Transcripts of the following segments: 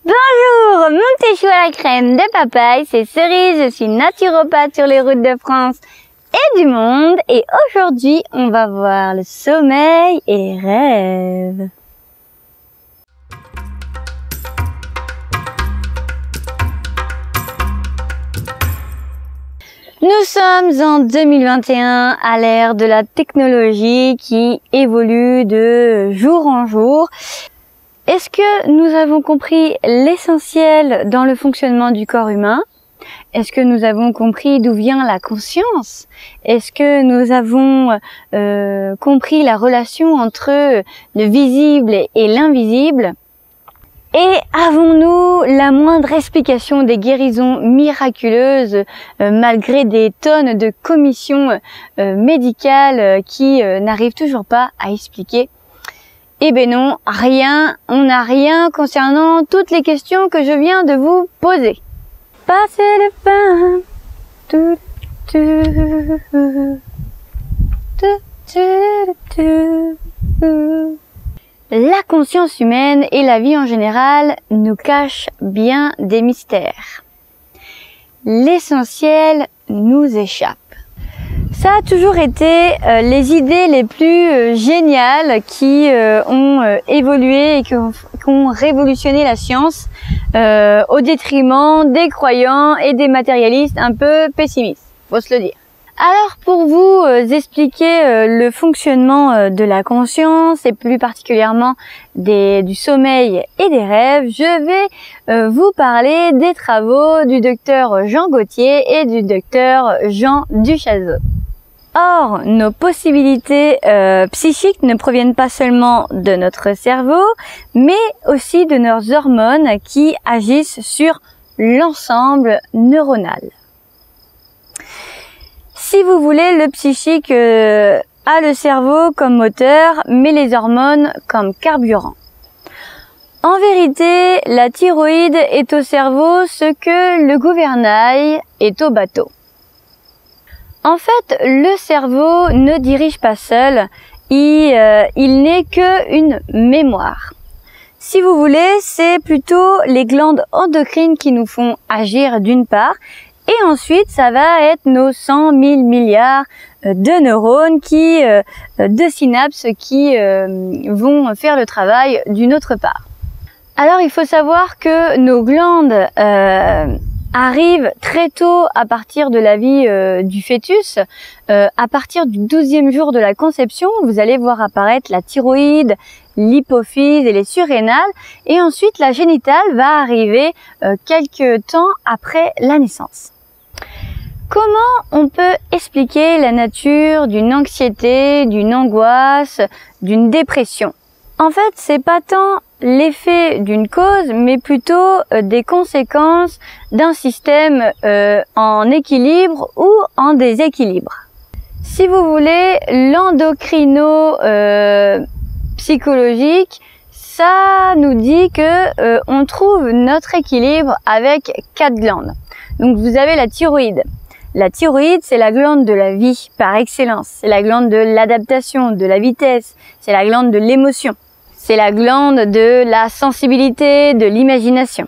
Bonjour, mon thé chaud à la crème de papaye, c'est Cerise, je suis naturopathe sur les routes de France et du monde. Et aujourd'hui, on va voir le sommeil et les rêves. Nous sommes en 2021 à l'ère de la technologie qui évolue de jour en jour. Est-ce que nous avons compris l'essentiel dans le fonctionnement du corps humain? Est-ce que nous avons compris d'où vient la conscience? Est-ce que nous avons compris la relation entre le visible et l'invisible? Et avons-nous la moindre explication des guérisons miraculeuses malgré des tonnes de commissions médicales qui n'arrivent toujours pas à expliquer? Eh ben non, rien, on n'a rien concernant toutes les questions que je viens de vous poser. Passez le pain. La conscience humaine et la vie en général nous cachent bien des mystères. L'essentiel nous échappe. Ça a toujours été les idées les plus géniales qui ont évolué et qui ont révolutionné la science au détriment des croyants et des matérialistes un peu pessimistes, faut se le dire. Alors pour vous expliquer le fonctionnement de la conscience et plus particulièrement du sommeil et des rêves, je vais vous parler des travaux du docteur Jean Gauthier et du docteur Jean Duchazot. Or, nos possibilités psychiques ne proviennent pas seulement de notre cerveau, mais aussi de nos hormones qui agissent sur l'ensemble neuronal. Si vous voulez, le psychique a le cerveau comme moteur, mais les hormones comme carburant. En vérité, la thyroïde est au cerveau ce que le gouvernail est au bateau. En fait, le cerveau ne dirige pas seul, il n'est qu'une mémoire. Si vous voulez, c'est plutôt les glandes endocrines qui nous font agir d'une part, et ensuite ça va être nos 100 000 milliards de neurones de synapses qui vont faire le travail d'une autre part. Alors il faut savoir que nos glandes arrive très tôt à partir de la vie du fœtus. À partir du 12e jour de la conception, vous allez voir apparaître la thyroïde, l'hypophyse et les surrénales. Et ensuite, la génitale va arriver quelques temps après la naissance. Comment on peut expliquer la nature d'une anxiété, d'une angoisse, d'une dépression? En fait, c'est pas tant l'effet d'une cause, mais plutôt des conséquences d'un système en équilibre ou en déséquilibre. Si vous voulez, l'endocrino-psychologique, ça nous dit que on trouve notre équilibre avec 4 glandes. Donc vous avez la thyroïde. La thyroïde, c'est la glande de la vie par excellence. C'est la glande de l'adaptation, de la vitesse. C'est la glande de l'émotion. C'est la glande de la sensibilité, de l'imagination.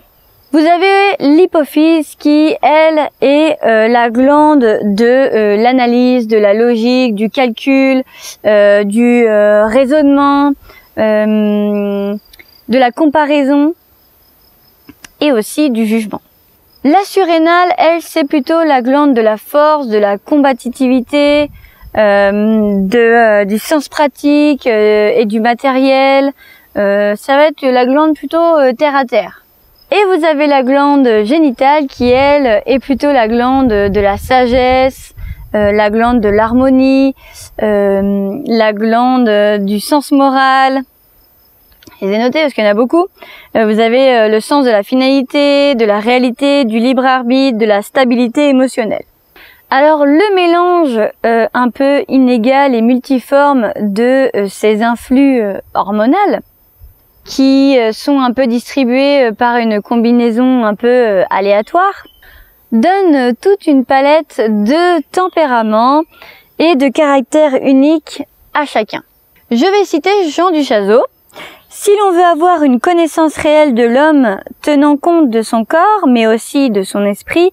Vous avez l'hypophyse qui, elle, est la glande de l'analyse, de la logique, du calcul, du raisonnement, de la comparaison et aussi du jugement. La surrénale, elle, c'est plutôt la glande de la force, de la combativité, du sens pratique et du matériel. Ça va être la glande plutôt terre à terre. Et vous avez la glande génitale qui, elle, est plutôt la glande de la sagesse, la glande de l'harmonie, la glande du sens moral. Je les ai notés parce qu'il y en a beaucoup. Vous avez le sens de la finalité, de la réalité, du libre arbitre, de la stabilité émotionnelle. Alors le mélange un peu inégal et multiforme de ces influx hormonaux qui sont un peu distribués par une combinaison un peu aléatoire donne toute une palette de tempéraments et de caractères uniques à chacun. Je vais citer Jean Duchazot. Si l'on veut avoir une connaissance réelle de l'homme tenant compte de son corps, mais aussi de son esprit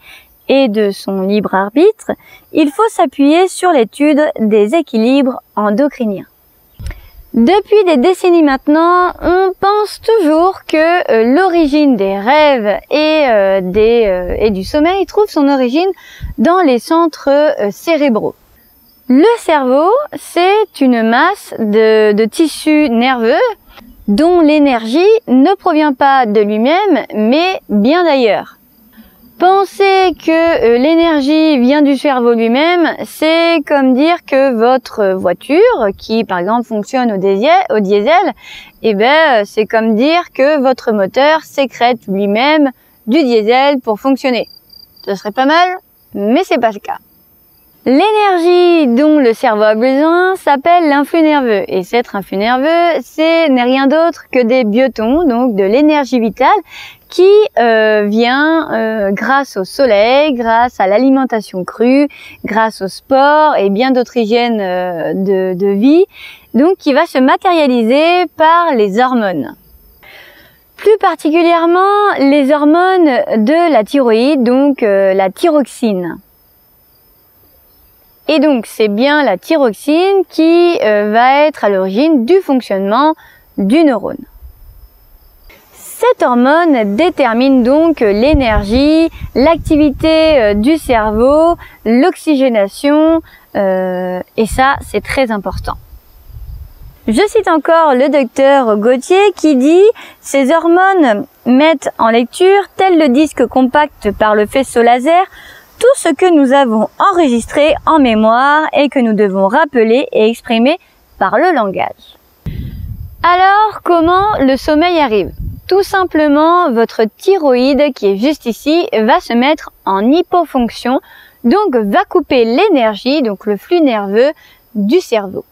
et de son libre arbitre, il faut s'appuyer sur l'étude des équilibres endocriniens. Depuis des décennies maintenant, on pense toujours que l'origine des rêves et du sommeil trouve son origine dans les centres cérébraux. Le cerveau, c'est une masse de tissus nerveux dont l'énergie ne provient pas de lui-même, mais bien d'ailleurs. Penser que l'énergie vient du cerveau lui-même, c'est comme dire que votre voiture, qui par exemple fonctionne au diesel, c'est comme dire que votre moteur sécrète lui-même du diesel pour fonctionner. Ce serait pas mal, mais c'est pas le cas. L'énergie dont le cerveau a besoin s'appelle l'influx nerveux. Et cet influx nerveux, n'est rien d'autre que des biotons, donc de l'énergie vitale, qui vient grâce au soleil, grâce à l'alimentation crue, grâce au sport et bien d'autres hygiènes de vie, donc qui va se matérialiser par les hormones. Plus particulièrement les hormones de la thyroïde, donc la thyroxine. Et donc c'est bien la thyroxine qui va être à l'origine du fonctionnement du neurone. Cette hormone détermine donc l'énergie, l'activité du cerveau, l'oxygénation, et ça c'est très important. Je cite encore le docteur Gauthier qui dit « Ces hormones mettent en lecture, tel le disque compact par le faisceau laser, tout ce que nous avons enregistré en mémoire et que nous devons rappeler et exprimer par le langage. » Alors, comment le sommeil arrive ? Tout simplement, votre thyroïde, qui est juste ici, va se mettre en hypofonction, donc va couper l'énergie, donc le flux nerveux du cerveau.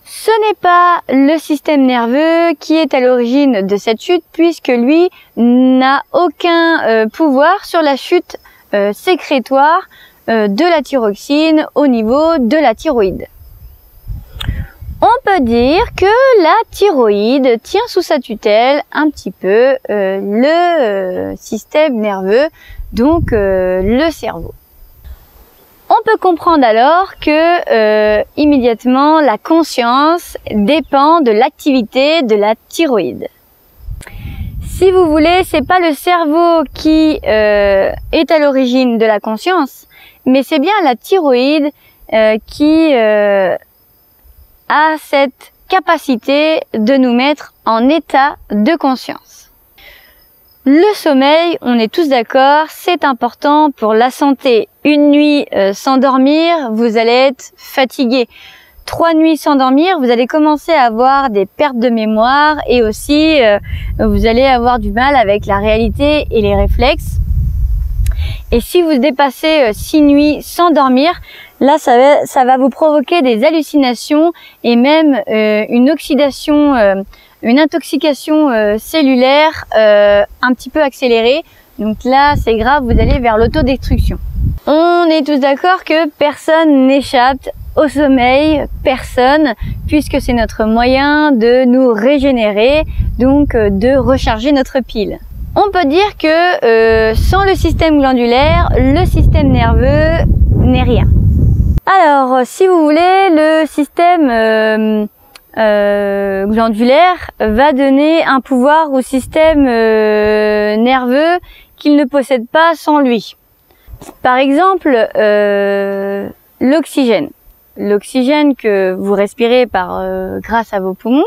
Ce n'est pas le système nerveux qui est à l'origine de cette chute, puisque lui n'a aucun pouvoir sur la chute sécrétoire de la thyroxine au niveau de la thyroïde. On peut dire que la thyroïde tient sous sa tutelle un petit peu le système nerveux, donc le cerveau. On peut comprendre alors que immédiatement la conscience dépend de l'activité de la thyroïde. Si vous voulez, c'est pas le cerveau qui est à l'origine de la conscience, mais c'est bien la thyroïde qui a cette capacité de nous mettre en état de conscience. Le sommeil, on est tous d'accord, c'est important pour la santé. Une nuit sans dormir, vous allez être fatigué. 3 nuits sans dormir, vous allez commencer à avoir des pertes de mémoire et aussi vous allez avoir du mal avec la réalité et les réflexes. Et si vous dépassez 6 nuits sans dormir, là ça va vous provoquer des hallucinations et même une oxydation, une intoxication cellulaire un petit peu accélérée. Donc là c'est grave, vous allez vers l'autodestruction. On est tous d'accord que personne n'échappe au sommeil, personne, puisque c'est notre moyen de nous régénérer, donc de recharger notre pile. On peut dire que sans le système glandulaire, le système nerveux n'est rien. Alors, si vous voulez, le système glandulaire va donner un pouvoir au système nerveux qu'il ne possède pas sans lui. Par exemple, l'oxygène. L'oxygène que vous respirez grâce à vos poumons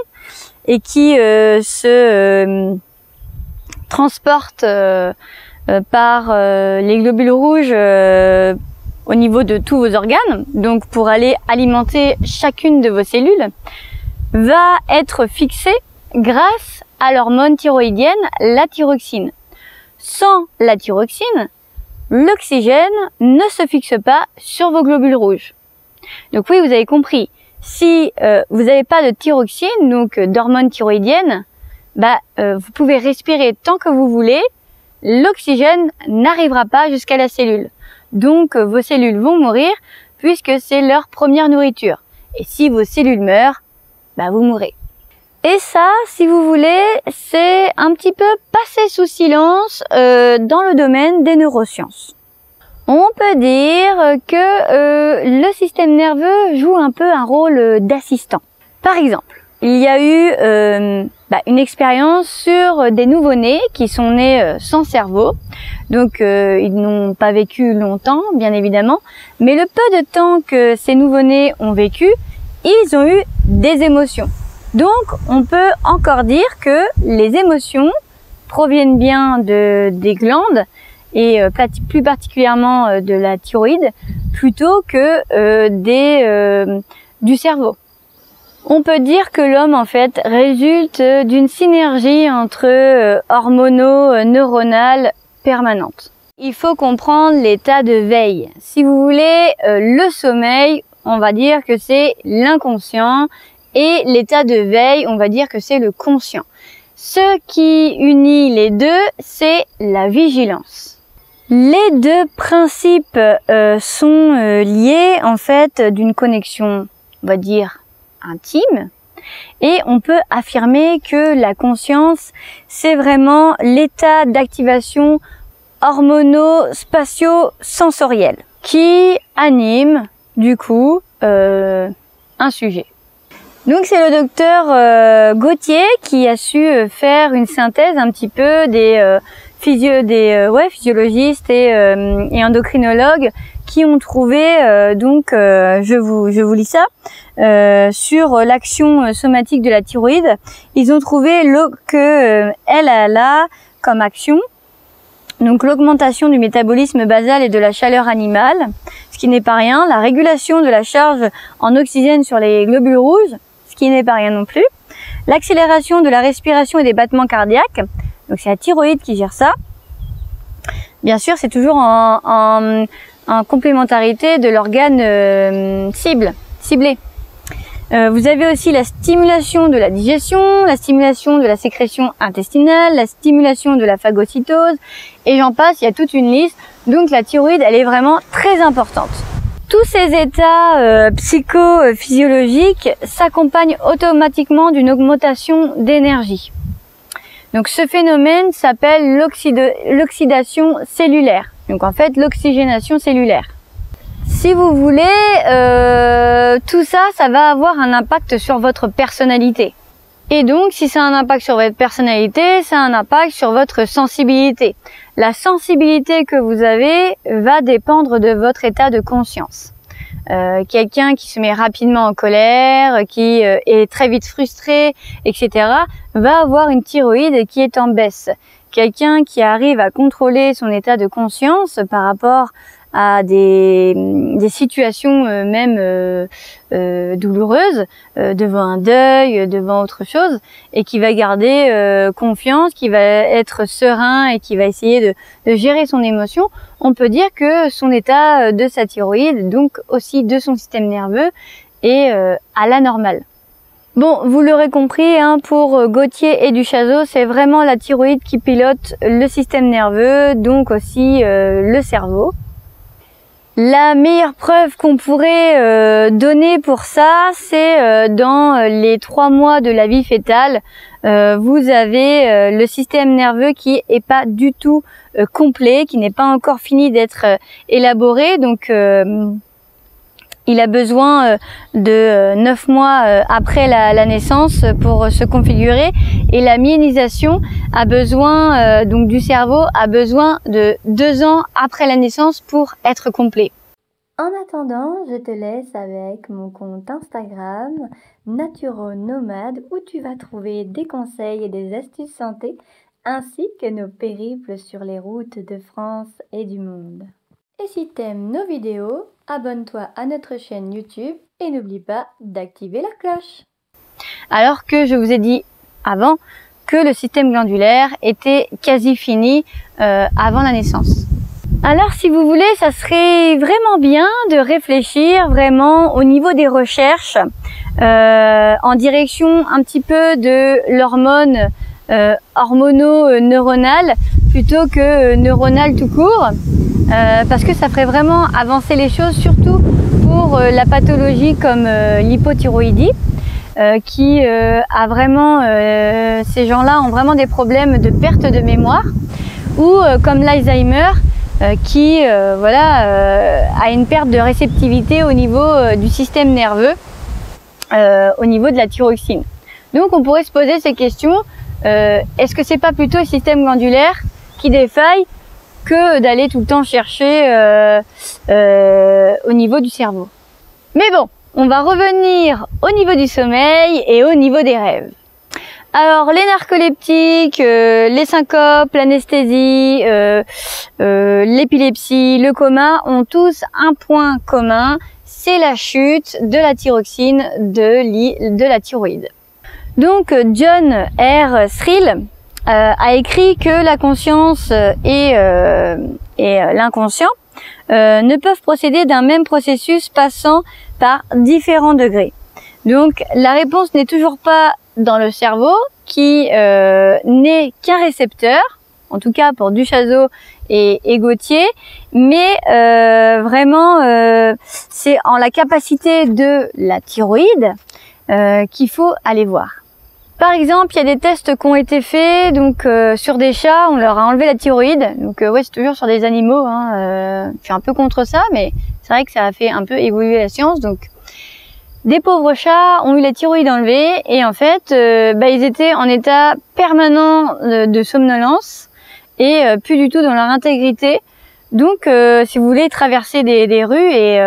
et qui se transporte par les globules rouges au niveau de tous vos organes, donc pour aller alimenter chacune de vos cellules, va être fixé grâce à l'hormone thyroïdienne, la thyroxine. Sans la thyroxine, l'oxygène ne se fixe pas sur vos globules rouges. Donc oui, vous avez compris, si vous n'avez pas de thyroxine, donc d'hormone thyroïdienne, vous pouvez respirer tant que vous voulez, l'oxygène n'arrivera pas jusqu'à la cellule. Donc vos cellules vont mourir puisque c'est leur première nourriture. Et si vos cellules meurent, vous mourrez. Et ça, si vous voulez, c'est un petit peu passé sous silence dans le domaine des neurosciences. On peut dire que le système nerveux joue un peu un rôle d'assistant. Par exemple, il y a eu une expérience sur des nouveau-nés qui sont nés sans cerveau. Donc ils n'ont pas vécu longtemps, bien évidemment, mais le peu de temps que ces nouveau-nés ont vécu, ils ont eu des émotions. Donc on peut encore dire que les émotions proviennent bien des glandes et plus particulièrement de la thyroïde plutôt que du cerveau. On peut dire que l'homme en fait résulte d'une synergie entre hormono-neuronale permanente. Il faut comprendre l'état de veille. Si vous voulez, le sommeil, on va dire que c'est l'inconscient et l'état de veille, on va dire que c'est le conscient. Ce qui unit les deux, c'est la vigilance. Les deux principes sont liés en fait d'une connexion, on va dire, intime, et on peut affirmer que la conscience, c'est vraiment l'état d'activation hormono-spatio-sensoriel qui anime du coup un sujet. Donc c'est le docteur Gauthier qui a su faire une synthèse un petit peu des physiologistes et endocrinologues qui ont trouvé je vous lis ça sur l'action somatique de la thyroïde. Ils ont trouvé que elle a comme action donc l'augmentation du métabolisme basal et de la chaleur animale, ce qui n'est pas rien, la régulation de la charge en oxygène sur les globules rouges, ce qui n'est pas rien non plus, l'accélération de la respiration et des battements cardiaques, donc c'est la thyroïde qui gère ça. Bien sûr, c'est toujours en complémentarité de l'organe ciblé. Vous avez aussi la stimulation de la digestion, la stimulation de la sécrétion intestinale, la stimulation de la phagocytose, et j'en passe, il y a toute une liste. Donc la thyroïde, elle est vraiment très importante. Tous ces états psychophysiologiques s'accompagnent automatiquement d'une augmentation d'énergie. Donc ce phénomène s'appelle l'oxydation cellulaire. Donc en fait l'oxygénation cellulaire. Si vous voulez, tout ça, ça va avoir un impact sur votre personnalité. Et donc si ça a un impact sur votre personnalité, ça a un impact sur votre sensibilité. La sensibilité que vous avez va dépendre de votre état de conscience. Quelqu'un qui se met rapidement en colère, qui est très vite frustré, etc., va avoir une thyroïde qui est en baisse. Quelqu'un qui arrive à contrôler son état de conscience par rapport à des situations douloureuses, devant un deuil, devant autre chose, et qui va garder confiance, qui va être serein et qui va essayer de gérer son émotion, on peut dire que son état de sa thyroïde, donc aussi de son système nerveux, est à la normale. Bon, vous l'aurez compris, hein, pour Gauthier et Duchazot, c'est vraiment la thyroïde qui pilote le système nerveux, donc aussi le cerveau. La meilleure preuve qu'on pourrait donner pour ça, c'est dans les 3 mois de la vie fétale, vous avez le système nerveux qui est pas du tout complet, qui n'est pas encore fini d'être élaboré, donc il a besoin de 9 mois après la naissance pour se configurer, et la myélisation a besoin donc du cerveau a besoin de 2 ans après la naissance pour être complet. En attendant, je te laisse avec mon compte Instagram Naturonomade où tu vas trouver des conseils et des astuces santé ainsi que nos périples sur les routes de France et du monde. Et si t'aimes nos vidéos, abonne-toi à notre chaîne YouTube et n'oublie pas d'activer la cloche. Alors que je vous ai dit avant que le système glandulaire était quasi fini avant la naissance. Alors si vous voulez, ça serait vraiment bien de réfléchir vraiment au niveau des recherches en direction un petit peu de l'hormone hormono-neuronale plutôt que neuronale tout court. Parce que ça ferait vraiment avancer les choses, surtout pour la pathologie comme l'hypothyroïdie. qui a vraiment, ces gens-là ont vraiment des problèmes de perte de mémoire, ou comme l'Alzheimer, qui a une perte de réceptivité au niveau du système nerveux, au niveau de la thyroxine. Donc on pourrait se poser ces questions, est-ce que c'est pas plutôt le système glandulaire qui défaille que d'aller tout le temps chercher au niveau du cerveau? Mais bon, on va revenir au niveau du sommeil et au niveau des rêves. Alors les narcoleptiques, les syncopes, l'anesthésie, l'épilepsie, le coma ont tous un point commun, c'est la chute de la thyroxine de la thyroïde. Donc John R. Thrill a écrit que la conscience et l'inconscient ne peuvent procéder d'un même processus passant par différents degrés. Donc la réponse n'est toujours pas dans le cerveau qui n'est qu'un récepteur, en tout cas pour Duchazot et Gautier, mais vraiment c'est en la capacité de la thyroïde qu'il faut aller voir. Par exemple, il y a des tests qui ont été faits donc sur des chats, on leur a enlevé la thyroïde. Donc ouais, c'est toujours sur des animaux, hein, je suis un peu contre ça, mais c'est vrai que ça a fait un peu évoluer la science. Donc des pauvres chats ont eu la thyroïde enlevée et en fait, ils étaient en état permanent de somnolence et plus du tout dans leur intégrité. Donc si vous voulez, traverser des rues et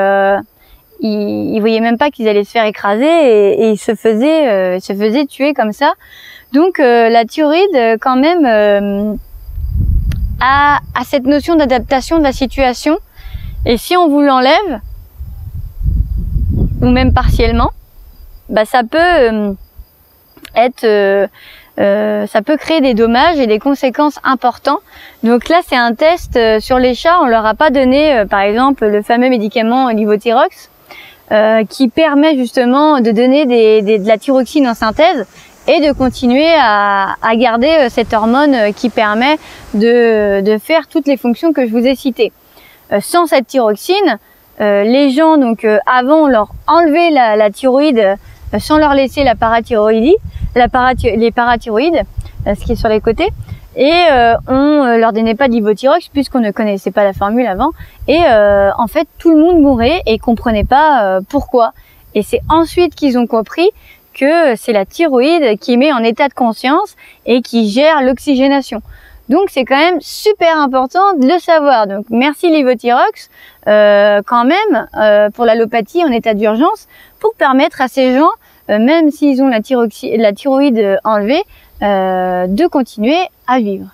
ils voyaient même pas qu'ils allaient se faire écraser et ils se faisaient tuer comme ça. Donc la thyroïde quand même a cette notion d'adaptation de la situation, et si on vous l'enlève ou même partiellement, ça peut ça peut créer des dommages et des conséquences importantes. Donc là c'est un test sur les chats, on leur a pas donné par exemple le fameux médicament Levothyrox, qui permet justement de donner de la thyroxine en synthèse et de continuer à garder cette hormone qui permet de faire toutes les fonctions que je vous ai citées. Sans cette thyroxine, les gens donc avant on leur enlevait la thyroïde sans leur laisser les parathyroïdes, ce qui est sur les côtés, et on leur donnait pas de Levothyrox puisqu'on ne connaissait pas la formule avant, et en fait tout le monde mourait et comprenait pas pourquoi. Et c'est ensuite qu'ils ont compris que c'est la thyroïde qui met en état de conscience et qui gère l'oxygénation. Donc c'est quand même super important de le savoir. Donc merci Levothyrox quand même pour l'allopathie en état d'urgence, pour permettre à ces gens, même s'ils ont la thyroïde enlevée, de continuer à vivre.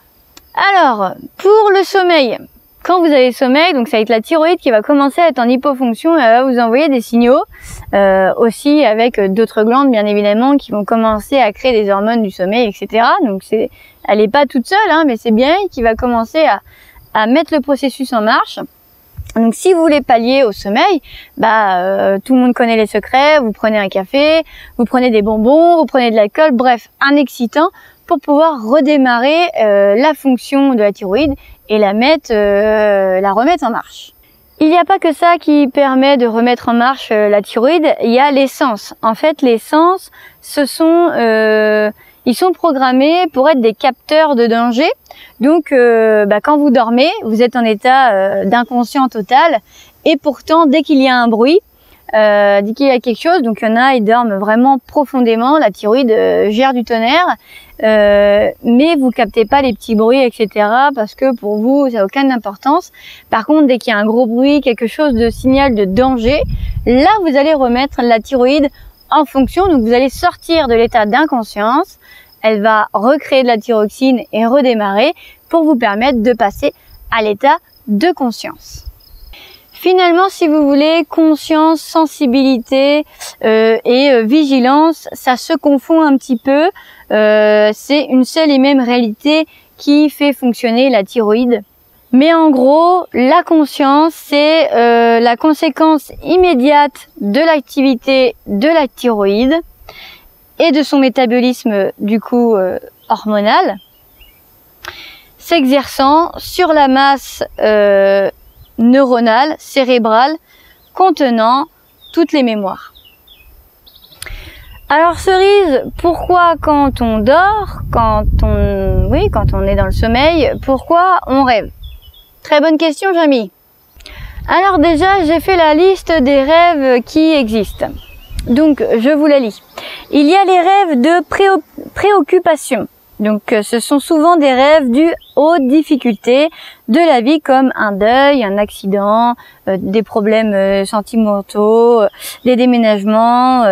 Alors, pour le sommeil, quand vous avez sommeil, donc ça va être la thyroïde qui va commencer à être en hypofonction et elle va vous envoyer des signaux, aussi avec d'autres glandes bien évidemment qui vont commencer à créer des hormones du sommeil, etc. Donc elle n'est pas toute seule, hein, mais c'est bien elle qui va commencer à mettre le processus en marche. Donc si vous voulez pallier au sommeil, tout le monde connaît les secrets, vous prenez un café, vous prenez des bonbons, vous prenez de l'alcool, bref, un excitant pour pouvoir redémarrer la fonction de la thyroïde et la remettre en marche. Il n'y a pas que ça qui permet de remettre en marche la thyroïde, il y a les sens. En fait, les sens, ils sont programmés pour être des capteurs de danger. Donc, quand vous dormez, vous êtes en état d'inconscient total. Et pourtant, dès qu'il y a un bruit, dès qu'il y a quelque chose, donc il y en a, ils dorment vraiment profondément. La thyroïde gère du tonnerre, mais vous captez pas les petits bruits, etc. Parce que pour vous, ça n'a aucune importance. Par contre, dès qu'il y a un gros bruit, quelque chose de signal de danger, là, vous allez remettre la thyroïde en fonction. Donc, vous allez sortir de l'état d'inconscience. Elle va recréer de la thyroxine et redémarrer pour vous permettre de passer à l'état de conscience. Finalement, si vous voulez, conscience, sensibilité et vigilance, ça se confond un petit peu. C'est une seule et même réalité qui fait fonctionner la thyroïde. Mais en gros, la conscience, c'est la conséquence immédiate de l'activité de la thyroïde et de son métabolisme du coup hormonal, s'exerçant sur la masse neuronale, cérébrale, contenant toutes les mémoires. Alors Cerise, pourquoi quand on dort, quand on est dans le sommeil, pourquoi on rêve? Très bonne question, Jamie. Alors déjà, j'ai fait la liste des rêves qui existent. Donc, je vous la lis. Il y a les rêves de préoccupation. Donc, ce sont souvent des rêves dus aux difficultés de la vie, comme un deuil, un accident, des problèmes sentimentaux, des déménagements,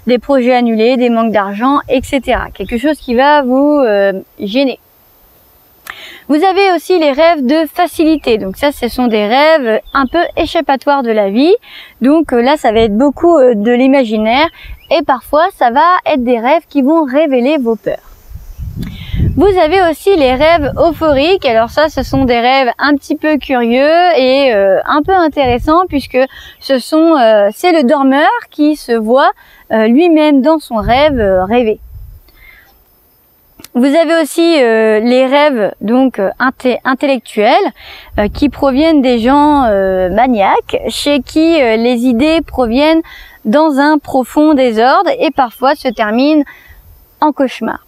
des projets annulés, des manques d'argent, etc. Quelque chose qui va vous gêner. Vous avez aussi les rêves de facilité. Donc ça, ce sont des rêves un peu échappatoires de la vie. Donc là, ça va être beaucoup de l'imaginaire. Et parfois, ça va être des rêves qui vont révéler vos peurs. Vous avez aussi les rêves euphoriques. Alors ça, ce sont des rêves un petit peu curieux et un peu intéressants, puisque c'est le dormeur qui se voit lui-même dans son rêve rêver. Vous avez aussi les rêves donc intellectuels qui proviennent des gens maniaques, chez qui les idées proviennent dans un profond désordre et parfois se terminent en cauchemar.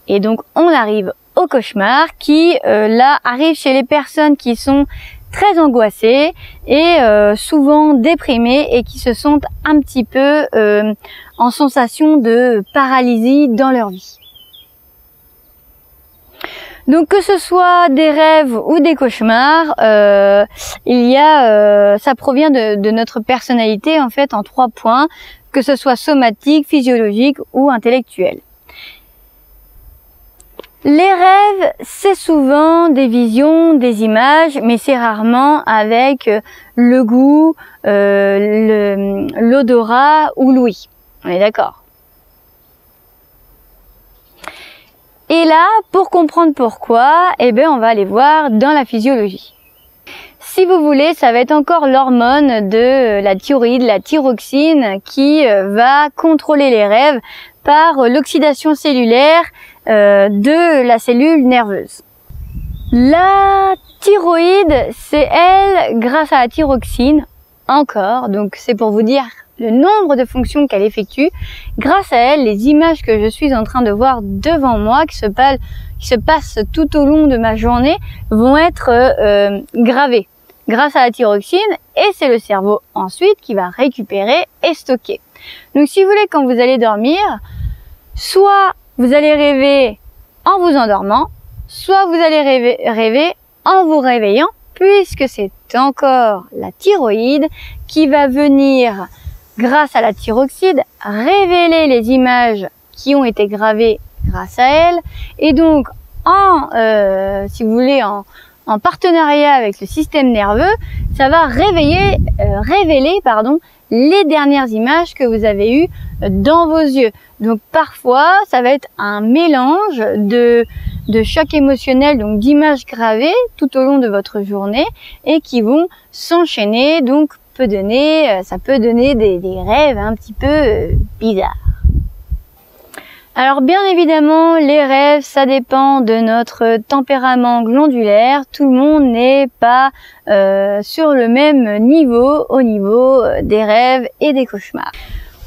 Et donc on arrive au cauchemar qui là arrive chez les personnes qui sont très angoissées et souvent déprimées et qui se sentent un petit peu en sensation de paralysie dans leur vie. Donc que ce soit des rêves ou des cauchemars, ça provient de notre personnalité en fait en 3 points, que ce soit somatique, physiologique ou intellectuel. Les rêves, c'est souvent des visions, des images, mais c'est rarement avec le goût, l'odorat ou l'ouïe. On est d'accord? Et là, pour comprendre pourquoi, on va aller voir dans la physiologie. Si vous voulez, ça va être encore l'hormone de la thyroïde, la thyroxine, qui va contrôler les rêves par l'oxydation cellulaire de la cellule nerveuse. La thyroïde, c'est elle, grâce à la thyroxine, encore, donc c'est pour vous dire le nombre de fonctions qu'elle effectue. Grâce à elle, les images que je suis en train de voir devant moi, qui se passent tout au long de ma journée, vont être gravées grâce à la thyroxine, et c'est le cerveau ensuite qui va récupérer et stocker. Donc si vous voulez, quand vous allez dormir, soit vous allez rêver en vous endormant, soit vous allez rêver en vous réveillant, puisque c'est encore la thyroïde qui va venir, grâce à la thyroxine, révéler les images qui ont été gravées grâce à elle. Et donc, si vous voulez, en partenariat avec le système nerveux, ça va révéler les dernières images que vous avez eues dans vos yeux. Donc parfois, ça va être un mélange de chocs émotionnels, donc d'images gravées tout au long de votre journée et qui vont s'enchaîner, donc ça peut donner des rêves un petit peu bizarres. Alors bien évidemment, les rêves, ça dépend de notre tempérament glandulaire. Tout le monde n'est pas sur le même niveau au niveau des rêves et des cauchemars.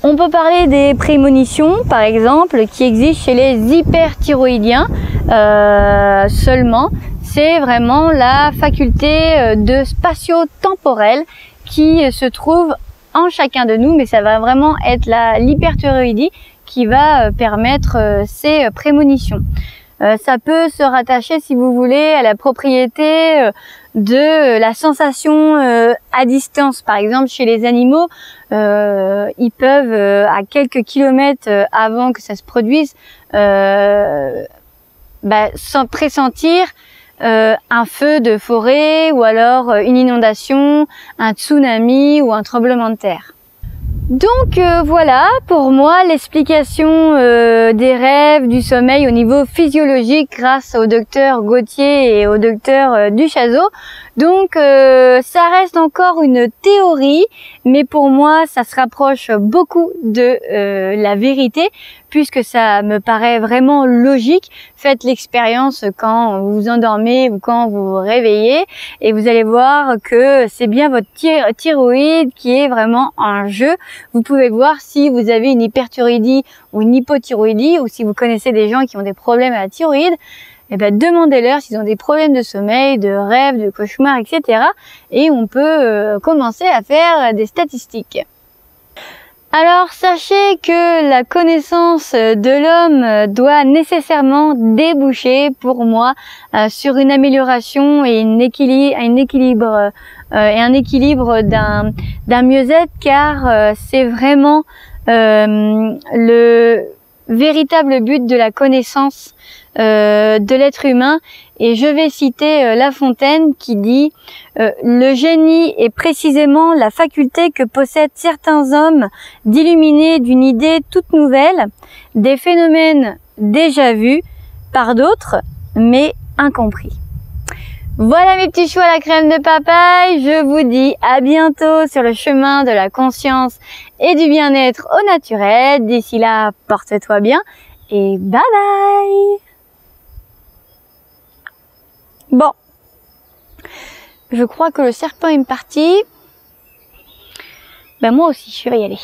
On peut parler des prémonitions, par exemple, qui existent chez les hyperthyroïdiens seulement. C'est vraiment la faculté de spatio-temporelle qui se trouve en chacun de nous, mais ça va vraiment être l'hyperthyroïdie qui va permettre ces prémonitions. Ça peut se rattacher, si vous voulez, à la propriété de la sensation à distance. Par exemple, chez les animaux, ils peuvent, à quelques kilomètres avant que ça se produise, pressentir un feu de forêt ou alors une inondation, un tsunami ou un tremblement de terre. Donc voilà pour moi l'explication des rêves, du sommeil au niveau physiologique grâce au docteur Gauthier et au docteur Duchazot. Donc ça reste encore une théorie, mais pour moi ça se rapproche beaucoup de la vérité, puisque ça me paraît vraiment logique. Faites l'expérience quand vous vous endormez ou quand vous vous réveillez et vous allez voir que c'est bien votre thyroïde qui est vraiment en jeu vous pouvez voir si vous avez une hyperthyroïdie ou une hypothyroïdie, ou si vous connaissez des gens qui ont des problèmes à la thyroïde. Eh ben, demandez-leur s'ils ont des problèmes de sommeil, de rêves, de cauchemars, etc. Et on peut commencer à faire des statistiques. Alors, sachez que la connaissance de l'homme doit nécessairement déboucher, pour moi, sur une amélioration et un équilibre d'un mieux-être, car c'est vraiment le véritable but de la connaissance de l'être humain. Et je vais citer La Fontaine qui dit le génie est précisément la faculté que possèdent certains hommes d'illuminer d'une idée toute nouvelle des phénomènes déjà vus par d'autres mais incompris. Voilà mes petits choux à la crème de papaye, je vous dis à bientôt sur le chemin de la conscience et du bien-être au naturel. D'ici là, porte-toi bien et bye bye. Bon, je crois que le serpent est parti. Ben moi aussi, je vais y aller.